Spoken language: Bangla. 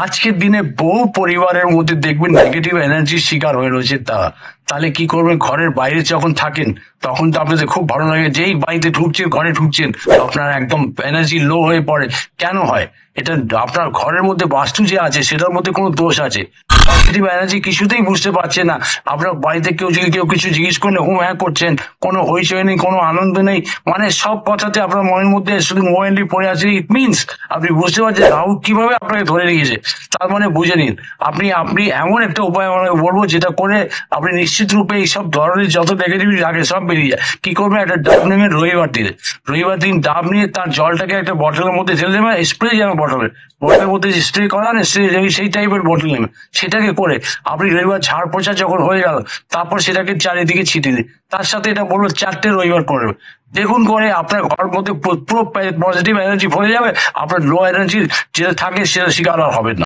আজকের দিনে বহু পরিবারের মধ্যে দেখবেন নেগেটিভ এনার্জির শিকার হয়ে রয়েছে তারা। তাহলে কি করবেন, ঘরের বাইরে যখন থাকেন তখন তো আপনাদের খুব ভালো লাগে, যেই বাড়িতে ঢুকছেন, ঘরে ঢুকছেন, আপনার একদম এনার্জি লো হয়ে পড়ে। কেন হয় এটা? আপনার ঘরের মধ্যে বাস্তু যে আছে সেটার মধ্যে কোনো দোষ আছে। পজিটিভ এনার্জি কিছুতেই বুঝতে পারছে না। আপনার বাড়িতে কেউ কিছু জিজ্ঞেস করলে হুঁ হ্যাঁ করছেন, কোনো হইচই নেই, কোনো আনন্দ নেই, মানে সব কথাতে আপনার মনের মধ্যে শুধু মোবাইলটি পড়ে আছে। ইট মিনস আপনি বুঝতে পারছেন রাহু কিভাবে আপনাকে ধরে রেখেছে। তার মানে বুঝে নিন, আপনি আপনি এমন একটা উপায় আমাকে বলবো যেটা করে আপনি নিশ্চিত রূপে এইসব ধরনের যত নেগেটিভিটি থাকে সব বেরিয়ে যায়। কি করবেন, একটা ডাব নেবেন রবিবার দিনে, রবিবার দিন ডাব নিয়ে তার জলটাকে একটা বটলের মধ্যে ঢেলে দেবেন, স্প্রে যেন বটলের মধ্যে স্প্রে করান, সেই টাইপের বটল নেবেন। সেটাকে করে আপনি রবিবার ঝাড় পোছা যখন হয়ে গেল, তারপর সেটাকে চারিদিকে ছিটিয়ে দিন। তার সাথে এটা বলবো 4টে রবিবার করবে, দেখুন করে আপনার ঘরের মধ্যে পুরো পজিটিভ এনার্জি ভরে যাবে। আপনার লো এনার্জি যেটা থাকে সেটা শিকার আর হবে না।